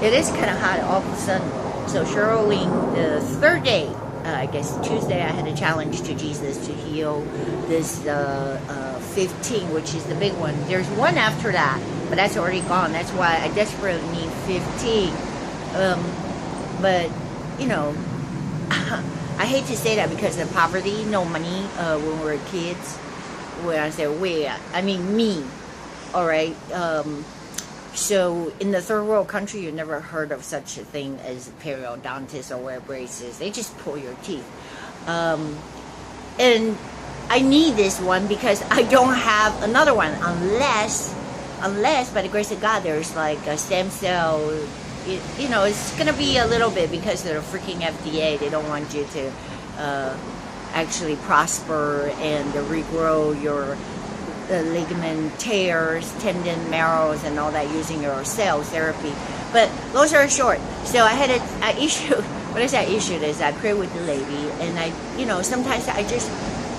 it is kind of hot all of a sudden. So Charlene, the third day, I guess Tuesday, I had a challenge to Jesus to heal this 15, which is the big one. There's one after that, but that's already gone. That's why I desperately need 15. But, you know, I hate to say that because of poverty, no money when we were kids. When I say we, I mean me, all right? So in the third world country, you never heard of such a thing as periodontist or wear braces. They just pull your teeth. And I need this one because I don't have another one unless by the grace of God, there's like a stem cell. You know, it's going to be a little bit because of the freaking FDA. They don't want you to actually prosper and regrow your ligament tears, tendon marrows, and all that using your cell therapy. But long story short, so I issued, what I say I issued is I prayed with the lady, and I, you know, sometimes I just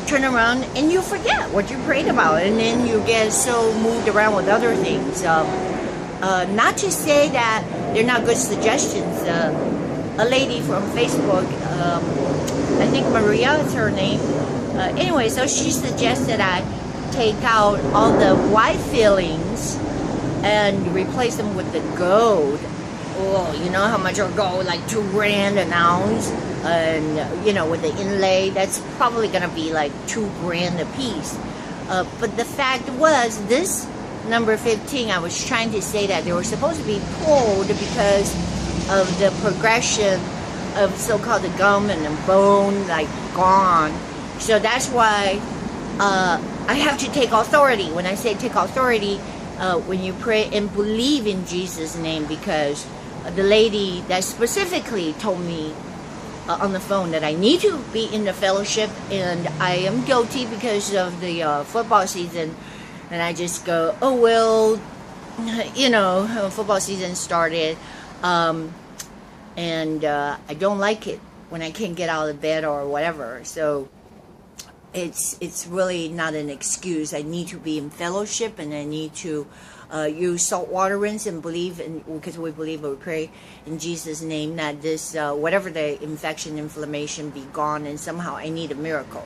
turn around and you forget what you prayed about, and then you get so moved around with other things. Not to say that they're not good suggestions. A lady from Facebook, I think Maria is her name. Anyway, so she suggested I take out all the white fillings and replace them with the gold. Oh, you know how much are gold? Like $2,000 an ounce. And, you know, with the inlay, that's probably going to be like $2,000 a piece. But the fact was, this number 15, I was trying to say that they were supposed to be pulled because of the progression of so-called the gum and the bone, like, gone. So that's why I have to take authority. When I say take authority, when you pray and believe in Jesus' name, because the lady that specifically told me on the phone that I need to be in the fellowship, and I am guilty because of the football season, and I just go, oh well, you know, football season started, and I don't like it when I can't get out of bed or whatever. So it's really not an excuse. I need to be in fellowship, and I need to use salt water rinse and believe, because we believe and we pray in Jesus' name that this, whatever the infection, inflammation be gone, and somehow I need a miracle.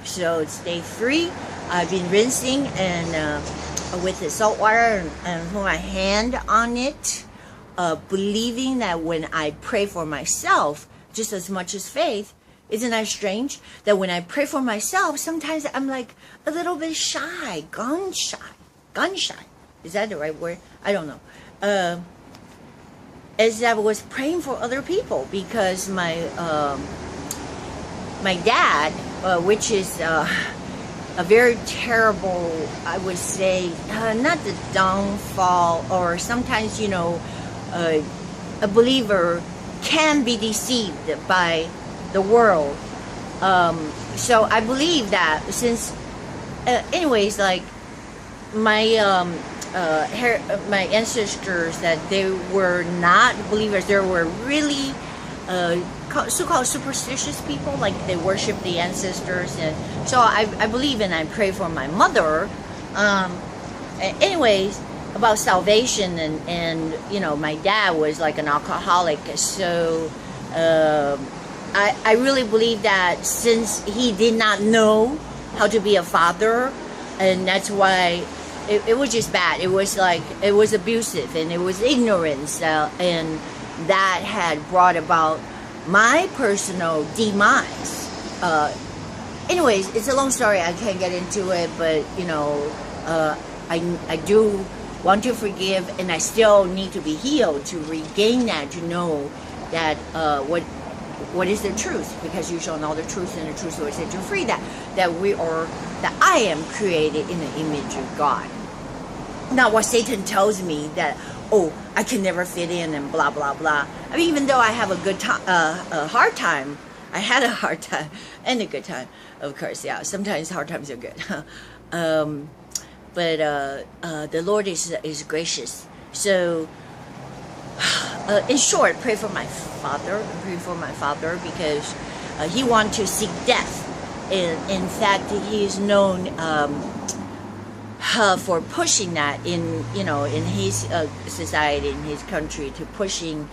So it's day 3. I've been rinsing and with the salt water and put my hand on it, believing that when I pray for myself, just as much as faith, isn't that strange? That when I pray for myself, sometimes I'm like a little bit shy, gun shy. Is that the right word? I don't know. As I was praying for other people, because my dad, which is a very terrible, I would say, not the downfall, or sometimes, you know, a believer can be deceived by the world. So I believe that since, anyways, like my my ancestors, that they were not believers, they were really so-called superstitious people, like they worship the ancestors, and so I believe, and I pray for my mother. Anyways, about salvation, and you know, my dad was like an alcoholic, so I really believe that since he did not know how to be a father, and that's why it was just bad. It was like, it was abusive, and it was ignorance, and that had brought about my personal demise. Anyways, it's a long story. I can't get into it, but you know, I do want to forgive, and I still need to be healed to regain that, to know that what is the truth, because you shall know the truth, and the truth will set you free. That we are, that I am created in the image of God. Not what Satan tells me that, oh, I can never fit in and blah blah blah. I mean, even though I have a good time, a hard time, I had a hard time and a good time, of course. Yeah, sometimes hard times are good. But the Lord is gracious. So, in short, pray for my father. Pray for my father, because he wants to seek death. In fact, he is known. for pushing that in, you know, in his society, in his country, to pushing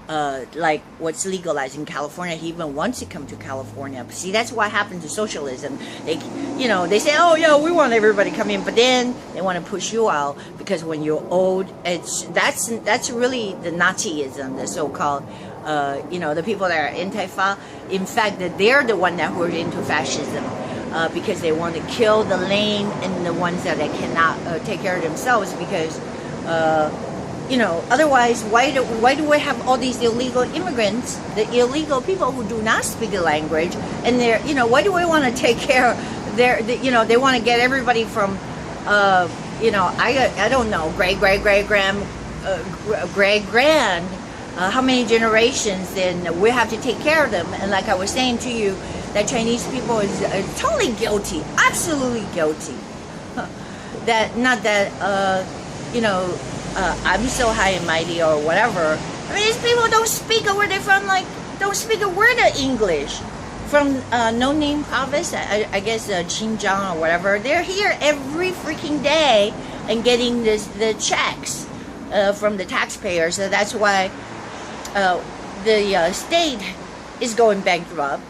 like what's legalized in California. He even wants to come to California. See, that's what happened to socialism. They, you know, they say, oh yeah, we want everybody to come in, but then they want to push you out because when you're old, that's really the Nazism, the so-called, you know, the people that are Antifa. In fact, that they're the one that were into fascism. Because they want to kill the lame and the ones that cannot take care of themselves, because you know, otherwise why do we have all these illegal immigrants, the illegal people who do not speak the language, and they're, you know, why do we want to take care of their, you know, they want to get everybody from you know, I don't know, great grand how many generations, then we have to take care of them. And like I was saying to you, that Chinese people is totally guilty, absolutely guilty. That, not that, you know, I'm so high and mighty or whatever. I mean, these people don't speak where they're from, like, don't speak a word of English. From no-name province, I guess Xinjiang or whatever. They're here every freaking day and getting the checks from the taxpayers. So that's why the state is going bankrupt.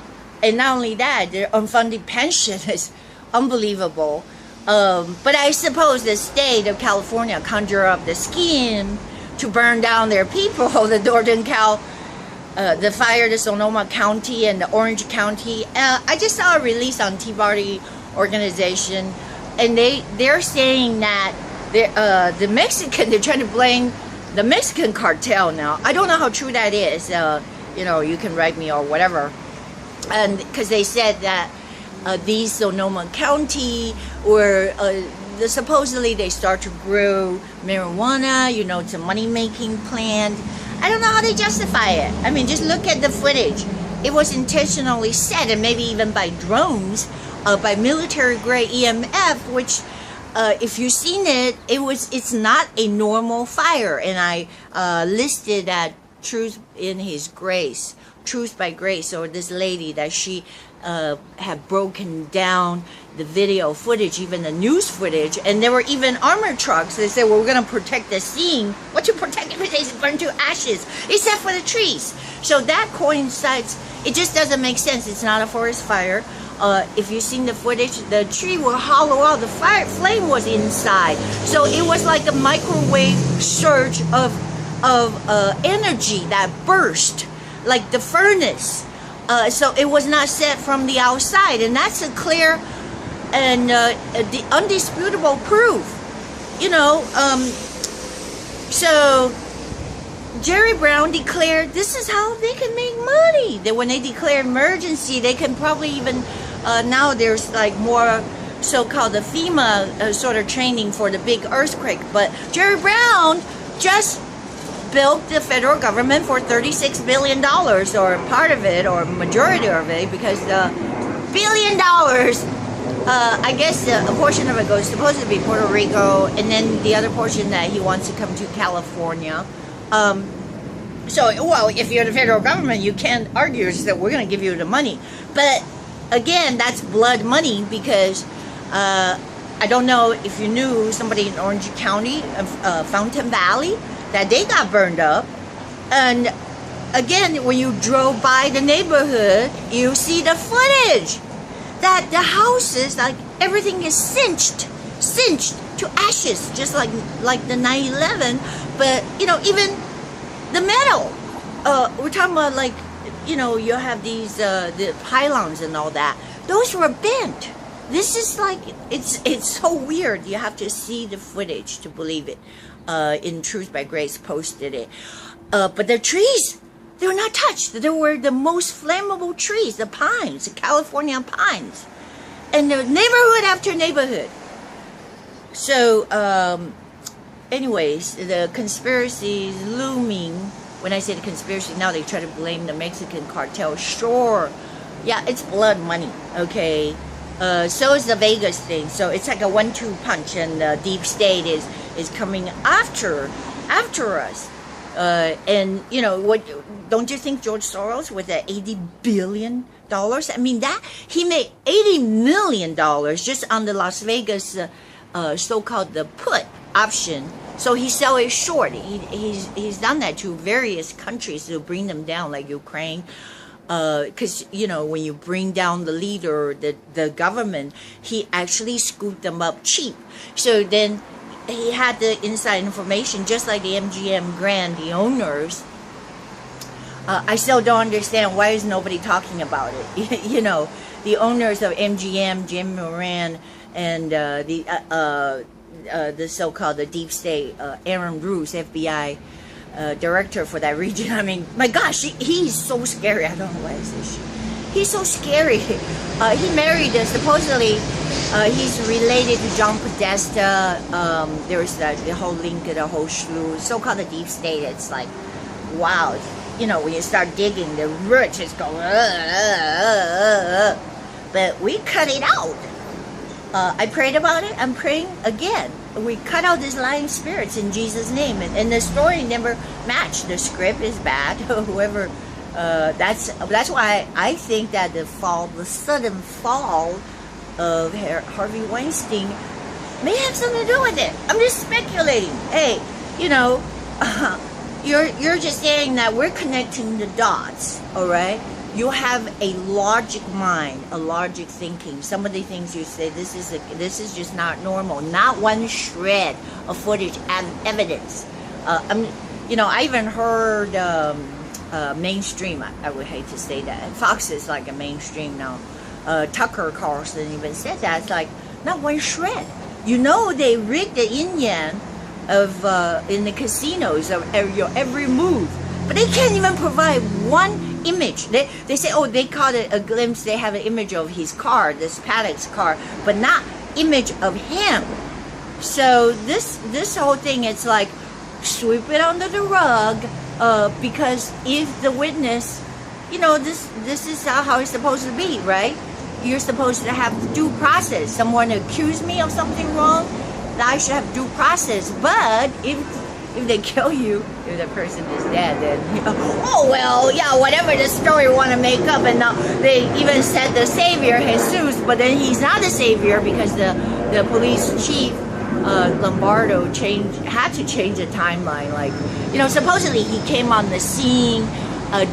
And not only that, their unfunded pension is unbelievable. But I suppose the state of California conjure up the scheme to burn down their people, the Northern Cal, the fire, the Sonoma County and the Orange County. I just saw a release on Tea Party organization, and they're saying that the Mexican, they're trying to blame the Mexican cartel now. I don't know how true that is. You know, you can write me or whatever. And because they said that these Sonoma County, or supposedly they start to grow marijuana, you know, it's a money-making plant. I don't know how they justify it. I mean, just look at the footage. It was intentionally set, and maybe even by drones, by military-grade EMF, which, if you've seen it, it's not a normal fire. And I listed that Truth in His Grace, Truth by Grace, or this lady that she had broken down the video footage, even the news footage, and there were even armored trucks. They said, well, we're going to protect the scene. What you protect? Everything's burned to ashes, except for the trees. So that coincides. It just doesn't make sense. It's not a forest fire. If you've seen the footage, the tree will hollow out. The flame was inside. So it was like a microwave surge of energy that burst, like the furnace. So it was not set from the outside, and that's a clear and the undisputable proof. You know, so Jerry Brown declared this is how they can make money. That when they declare emergency, they can probably even now there's like more so-called the FEMA sort of training for the big earthquake. But Jerry Brown just built the federal government for $36 billion, or part of it, or majority of it, because the $1 billion, I guess a portion of it goes supposed to be Puerto Rico, and then the other portion that he wants to come to California. So, well, if you're the federal government, you can't argue that we're going to give you the money. But again, that's blood money, because I don't know if you knew, somebody in Orange County, Fountain Valley, that they got burned up. And again, when you drove by the neighborhood, you see the footage that the houses, like everything is cinched to ashes, just like the 9/11. But you know, even the metal, we're talking about, like, you know, you have these the pylons and all that, those were bent. This is like, it's so weird. You have to see the footage to believe it. In Truth by Grace posted it. But the trees, they were not touched. They were the most flammable trees, the pines, the California pines. And the neighborhood after neighborhood. So, anyways, the conspiracy is looming. When I say the conspiracy, now they try to blame the Mexican cartel. Sure. Yeah, it's blood money, okay? So is the Vegas thing. So it's like a 1-2 punch, and the deep state is coming after us. And you know what? Don't you think George Soros with the $80 billion? I mean, that he made $80 million just on the Las Vegas so-called the put option. So he sell it short. He's done that to various countries to bring them down, like Ukraine. Because when you bring down the leader, the government, he actually scooped them up cheap. So then he had the inside information, just like the MGM Grand, the owners. I still don't understand why is nobody talking about it. The owners of MGM, Jim Moran, and the so-called the deep state, Aaron Bruce, FBI director for that region. I mean, my gosh, he's so scary. I don't know why I say shit. He's so scary. He married, supposedly, he's related to John Podesta. There's the whole link, the whole slew, so-called the deep state. It's like, wow. When you start digging, the roots just go, but we cut it out. I prayed about it. I'm praying again. We cut out these lying spirits in Jesus' name, and the story never matched. The script is bad. Whoever, that's why I think that the sudden fall of Harvey Weinstein may have something to do with it. I'm just speculating. Hey, you're just saying that we're connecting the dots. All right. You have a logic mind, a logic thinking. Some of the things you say, this is just not normal. Not one shred of footage and evidence. I even heard mainstream. I would hate to say that. Fox is like a mainstream now. Tucker Carlson even said that. It's like not one shred. They rigged the yin-yang of in the casinos of your every move, but they can't even provide one image. They say, oh, they caught a glimpse. They have an image of his car, this Paddock's car, but not image of him. So this whole thing, it's like sweep it under the rug, because if the witness, this is how it's supposed to be, right? You're supposed to have due process. Someone accused me of something wrong, I should have due process. But if they kill you, if the person is dead, then oh well, yeah, whatever the story you want to make up. And now they even said the savior Jesus, but then he's not the savior because the police chief Lombardo had to change the timeline. Like, supposedly he came on the scene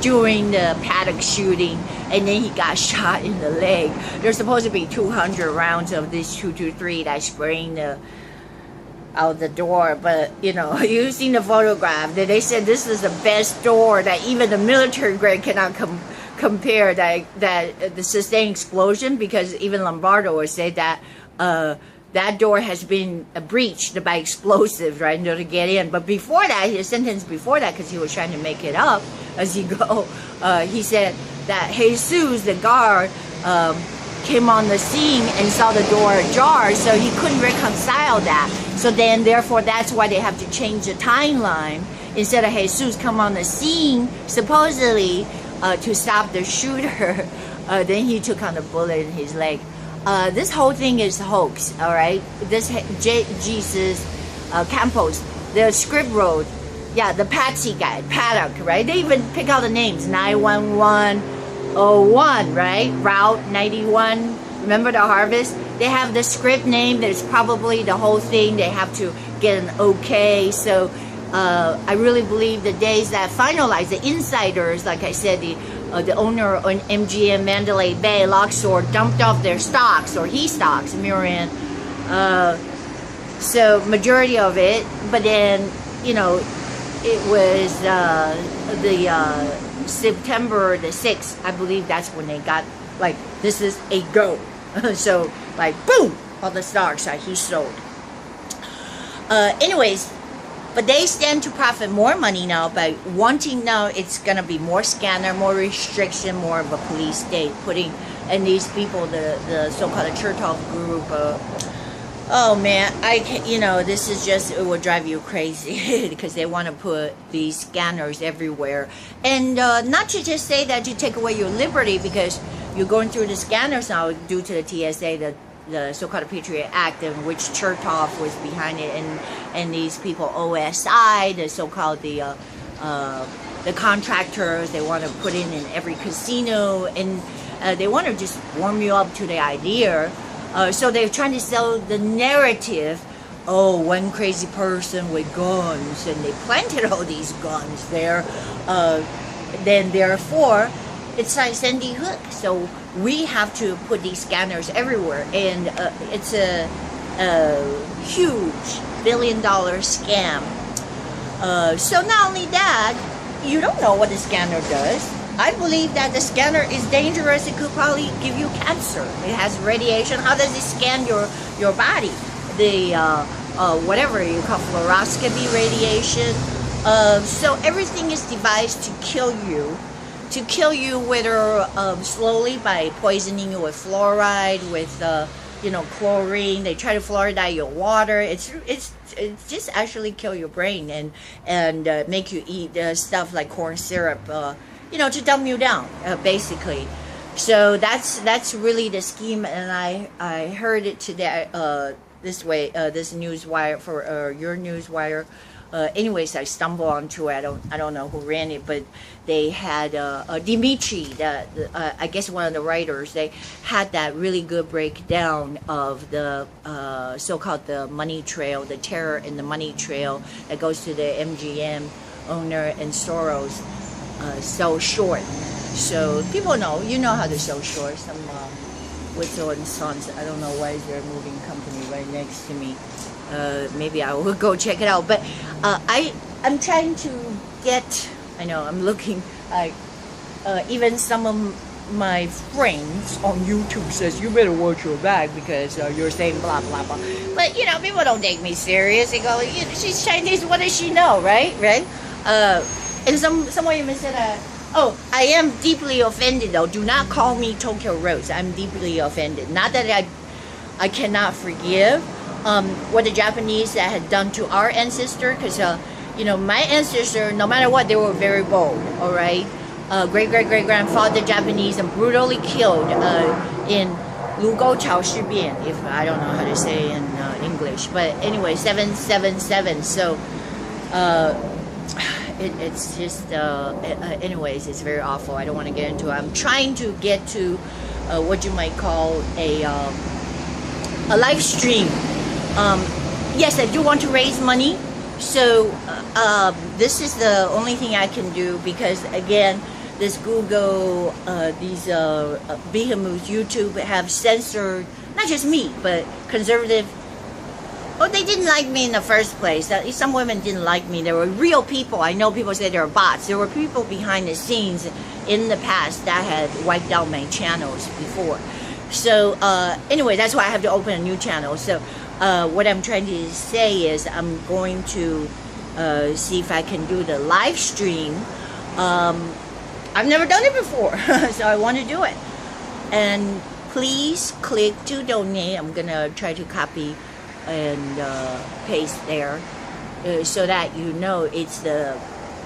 during the Paddock shooting, and then he got shot in the leg. There's supposed to be 200 rounds of this 223 that spraying out the door, but you've seen the photograph. They said this is the best door that even the military grade cannot compare that the sustained explosion, because even Lombardo would say that that door has been breached by explosives, right, in order to get in. But before that, his sentence before that, because he was trying to make it up as he go, he said that Jesus, the guard, came on the scene and saw the door ajar, so he couldn't reconcile that. So then, therefore, that's why they have to change the timeline. Instead of Jesus come on the scene, supposedly, to stop the shooter, then he took on the bullet in his leg. This whole thing is hoax, all right? This Jesus Campos, the script wrote, yeah, the Patsy guy, Paddock, right? They even pick out the names, 91101, right? Route 91, remember the Harvest? They have the script name, there's probably the whole thing, they have to get an okay. So I really believe the days that finalize, the insiders, like I said, the owner on MGM Mandalay Bay, Luxor, dumped off their stocks, or he stocks, Moran. So majority of it, but then, it was the September the 6th, I believe that's when they got, like, this is a go. So, like, boom, all the stocks that he sold. Anyways, but they stand to profit more money now by wanting now it's going to be more scanner, more restriction, more of a police state, putting, and these people, the so-called Chertoff group, oh man, this is just, it will drive you crazy because they want to put these scanners everywhere. And not to just say that you take away your liberty, because you're going through the scanners now due to the TSA, the so-called Patriot Act, in which Chertoff was behind it, and these people, OSI, the so-called the contractors, they want to put in every casino, and they want to just warm you up to the idea So they're trying to sell the narrative. Oh, one crazy person with guns, and they planted all these guns there. Then therefore, it's like Sandy Hook. So we have to put these scanners everywhere, and it's a huge billion-dollar scam. So not only that, you don't know what the scanner does. I believe that the scanner is dangerous. It could probably give you cancer. It has radiation. How does it scan your body? The whatever you call fluoroscopy radiation. So everything is devised to kill you. To kill you, whether slowly by poisoning you with fluoride, with chlorine. They try to fluoride your water. It's just actually kill your brain and make you eat stuff like corn syrup. To dumb you down, basically. So that's really the scheme, and I heard it today this way, this newswire for your newswire. Anyways, I stumbled onto it. I don't know who ran it, but they had Dimitri, I guess one of the writers. They had that really good breakdown of the so-called the money trail, the terror in the money trail that goes to the MGM owner and Soros. Sell short. So people know, how to sell short. Some Whistle and Sons. I don't know why is there a moving company right next to me. Maybe I will go check it out. But I'm trying to get. I know I'm looking. Even some of my friends on YouTube says you better watch your back because you're saying blah blah blah. But people don't take me serious. They go, she's Chinese. What does she know, right? Right. And someone even said, oh, I am deeply offended though. Do not call me Tokyo Rose. I'm deeply offended. Not that I cannot forgive what the Japanese had done to our ancestor, because my ancestor, no matter what, they were very bold. All right, great-great-great-grandfather Japanese and brutally killed in Lugou Chao Shibian, if I don't know how to say in English, but anyway, 777. So. It's just, anyways, it's very awful. I don't want to get into it. I'm trying to get to what you might call a live stream. Yes, I do want to raise money. So this is the only thing I can do because, again, this Google, these behemoths, YouTube have censored, not just me, but conservative. Oh, they didn't like me in the first place. Some women didn't like me. There were real people. I know people say they were bots. There were people behind the scenes in the past that had wiped out my channels before. So anyway, that's why I have to open a new channel. So what I'm trying to say is I'm going to see if I can do the live stream. I've never done it before, so I want to do it. And please click to donate. I'm going to try to copy and paste there so that it's the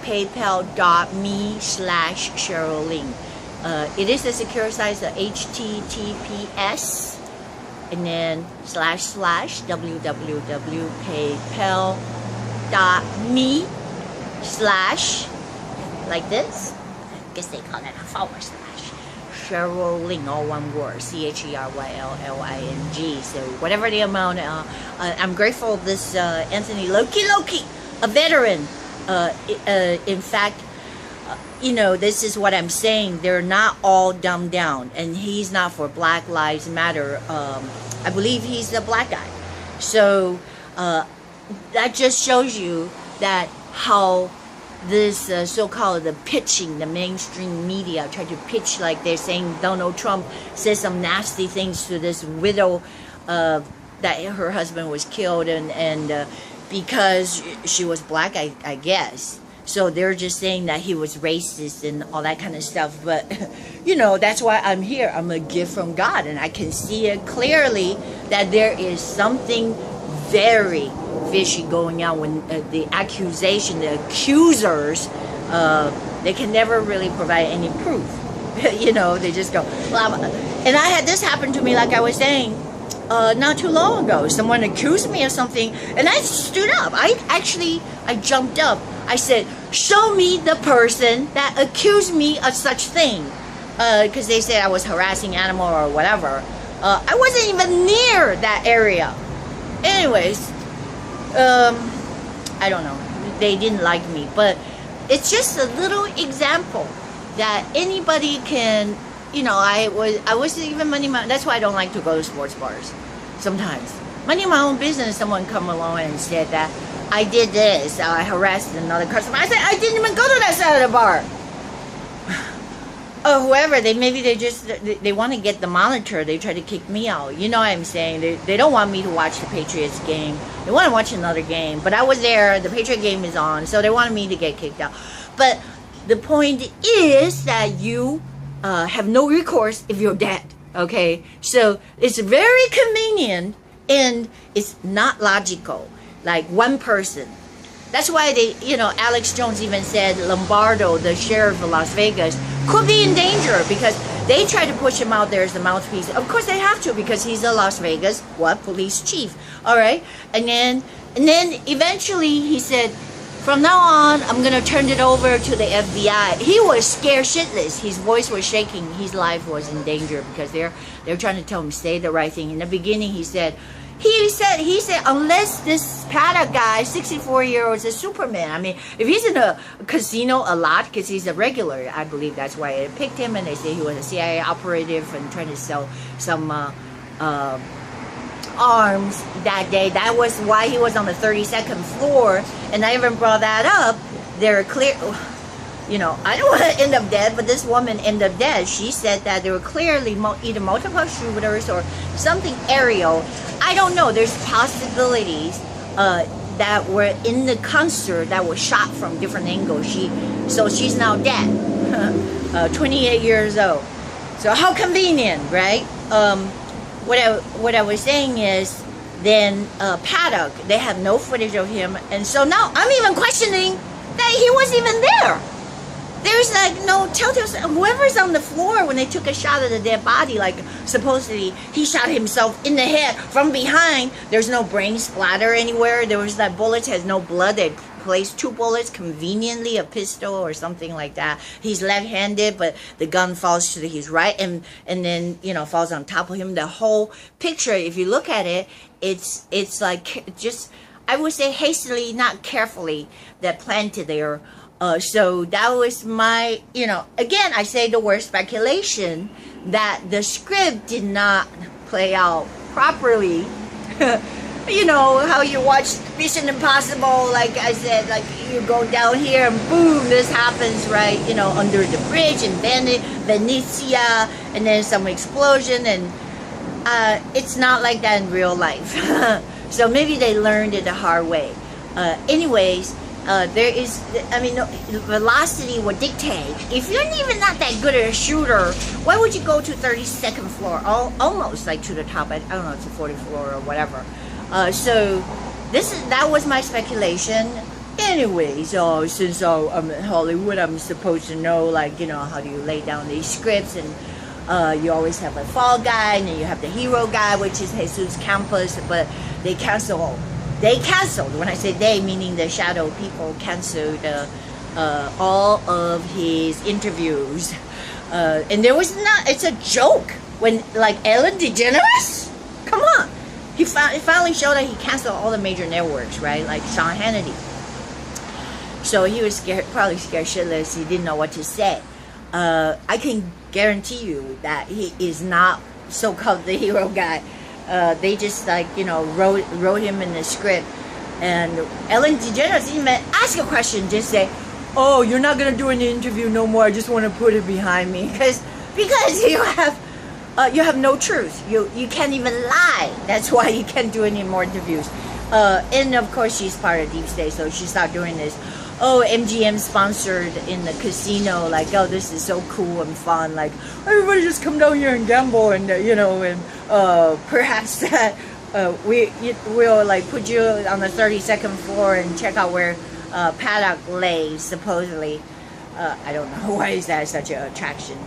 paypal.me/Cheryl Ling. It is a secure site, so HTTPS and then / www.paypal.me/ like this. I guess they call that a / Cheryl Ling, all one word, CHERYLLING. So whatever the amount, I'm grateful this Anthony Loki, a veteran. In fact, this is what I'm saying. They're not all dumbed down, and he's not for Black Lives Matter. I believe he's the black guy. So that just shows you that how this so-called the pitching, the mainstream media try to pitch like they're saying Donald Trump said some nasty things to this widow that her husband was killed and because she was black, I guess. So they're just saying that he was racist and all that kind of stuff. But, that's why I'm here. I'm a gift from God, and I can see it clearly that there is something very fishy going on when the accusation, the accusers, they can never really provide any proof. They just go, well, and I had this happen to me, like I was saying, not too long ago. Someone accused me of something, and I stood up. I jumped up. I said, show me the person that accused me of such thing. Because they said I was harassing animal or whatever. I wasn't even near that area. Anyways, I don't know. They didn't like me, but it's just a little example that anybody can, you know, I was even minding my, that's why I don't like to go to sports bars sometimes. Minding my own business, someone come along and said that I did this, I harassed another customer. I said, I didn't even go to that side of the bar. Or whoever, they want to get the monitor, they try to kick me out. You know what I'm saying? They don't want me to watch the Patriots game. They want to watch another game. But I was there, the Patriot game is on, so they wanted me to get kicked out. But the point is that you have no recourse if you're dead, okay? So it's very convenient and it's not logical, like one person. That's why they, you know, Alex Jones even said Lombardo, the sheriff of Las Vegas, could be in danger because they try to push him out there as the mouthpiece. Of course they have to because he's the Las Vegas, police chief, all right? And then eventually he said, from now on, I'm going to turn it over to the FBI. He was scared shitless. His voice was shaking. His life was in danger because they're trying to tell him say the right thing. In the beginning, he said, unless this Paddock guy, 64-year-old, is a Superman. I mean, if he's in a casino a lot, because he's a regular, I believe that's why they picked him, and they say he was a CIA operative and trying to sell some arms that day. That was why he was on the 32nd floor, and I even brought that up. They're clear. You know, I don't want to end up dead, but this woman ended up dead. She said that there were clearly either multiple shooters or something aerial. I don't know. There's possibilities that were in the concert that were shot from different angles. So she's now dead, 28 years old. So how convenient, right? What I was saying is, then Paddock, they have no footage of him, and so now I'm even questioning that he wasn't even there. There's like no telltale. Whoever's on the floor when they took a shot of the dead body, like supposedly he shot himself in the head from behind. There's no brain splatter anywhere. There was that bullet has no blood. They placed 2 bullets conveniently, a pistol or something like that. He's left-handed, but the gun falls to his right, and then, you know, falls on top of him. The whole picture, if you look at it, it's like just, I would say hastily, not carefully, that planted there. So that was my, you know, again, I say the word speculation, that the script did not play out properly. You know, how you watch Mission Impossible, like I said, like you go down here and boom, this happens, right? You know, under the bridge in Venezia, and then some explosion, and it's not like that in real life. So maybe they learned it the hard way. Anyways, there is, I mean, velocity will dictate. If you're even not that good at a shooter, why would you go to 32nd floor? Almost like to the top. I don't know, it's the 40th floor or whatever. So that was my speculation. Anyways, since I'm in Hollywood, I'm supposed to know, like, you know, how do you lay down these scripts, and you always have a fall guy, and then you have the hero guy, which is Jesus Campos, but they canceled. When I say they, meaning the shadow people, canceled all of his interviews. And there was not, it's a joke. When, like, Ellen DeGeneres? Come on. He finally showed that he canceled all the major networks, right? Like Sean Hannity. So he was probably scared shitless. He didn't know what to say. I can guarantee you that he is not so-called the hero guy. They just, like, you know, wrote him in the script. And Ellen DeGeneres didn't even ask a question, just say, oh, you're not going to do an interview no more. I just want to put it behind me. Because you have no truth. You can't even lie. That's why you can't do any more interviews. And of course, she's part of Deep State, so she started doing this. Oh, MGM sponsored in the casino, like, oh, this is so cool and fun. Like, everybody just come down here and gamble, and you know, and perhaps we'll like put you on the 32nd floor and check out where Paddock lays, supposedly. I don't know why is that such an attraction.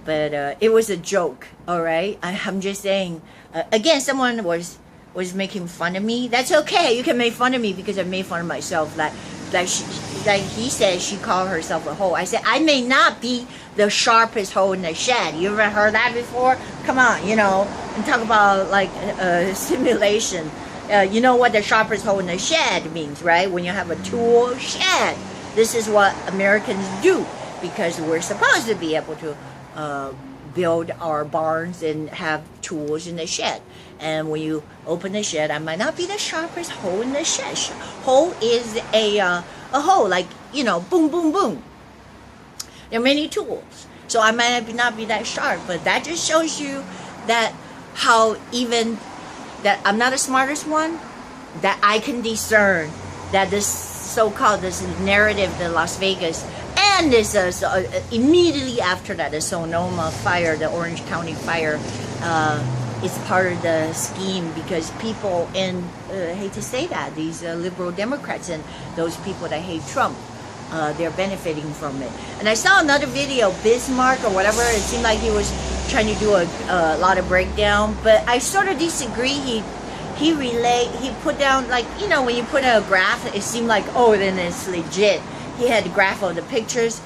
But it was a joke, all right? I'm just saying, again, someone was making fun of me. That's okay. You can make fun of me because I made fun of myself. Like, like he said, she called herself a hoe. I said, I may not be the sharpest hoe in the shed. You ever heard that before? Come on, and talk about like simulation. You know what the sharpest hoe in the shed means, right? When you have a tool shed. This is what Americans do because we're supposed to be able to build our barns and have tools in the shed. And when you open the shed, I might not be the sharpest hoe in the shed. Hoe is a hoe, like, boom, boom, boom. There are many tools. So I might not be that sharp, but that just shows you that how even that I'm not the smartest one, that I can discern that this so-called this narrative, the Las Vegas, and this immediately after that, the Sonoma fire, the Orange County fire, is part of the scheme because people in, I hate to say that, these liberal Democrats and those people that hate Trump, they're benefiting from it. And I saw another video, Bismarck or whatever, it seemed like he was trying to do a lot of breakdown, but I sort of disagree. He put down, like, when you put a graph, it seemed like, oh, then it's legit. He had a graph of the pictures.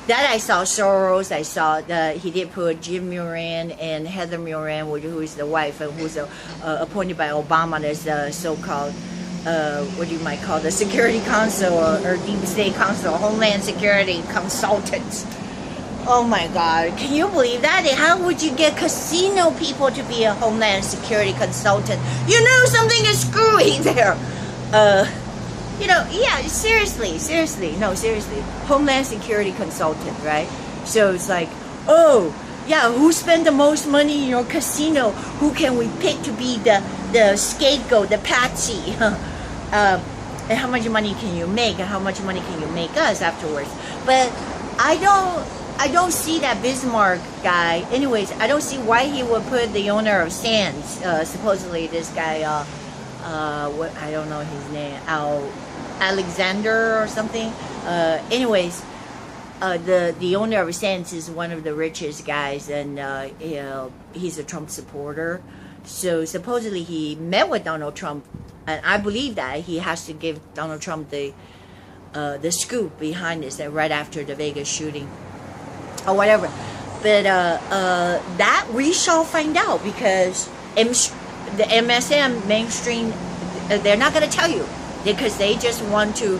That I saw Soros, I saw he did put Jim Moran and Heather Moran, who is the wife, and who's appointed by Obama as the so-called, what you might call the Security Council or Deep State Council, Homeland Security Consultants. Oh my God, can you believe that? How would you get casino people to be a Homeland Security Consultant? You know something is screwy there. Yeah, seriously, Homeland Security Consultant, right? So it's like, oh, yeah, who spent the most money in your casino? Who can we pick to be the scapegoat, the patsy? And how much money can you make? And how much money can you make us afterwards? But I don't see that Bismarck guy. Anyways, I don't see why he would put the owner of Sands, supposedly this guy, what, I don't know his name, Alexander or something. Anyways, the owner of Sands is one of the richest guys, and he's a Trump supporter. So supposedly he met with Donald Trump, and I believe that he has to give Donald Trump the scoop behind this, right after the Vegas shooting or whatever. But that we shall find out, because the MSM mainstream, they're not going to tell you, because they just want to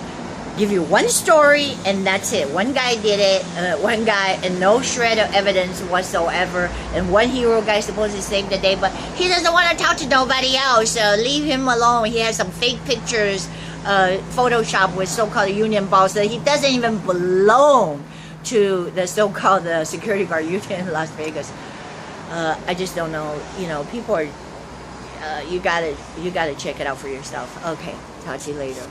give you one story and that's it. One guy did it, one guy, and no shred of evidence whatsoever, and one hero guy supposed to save the day, but he doesn't want to talk to nobody else, so leave him alone. He has some fake pictures Photoshop with so-called union boss that he doesn't even belong to the so-called security guard union in Las Vegas. I just don't know. People are, you gotta check it out for yourself. Okay, talk to you later.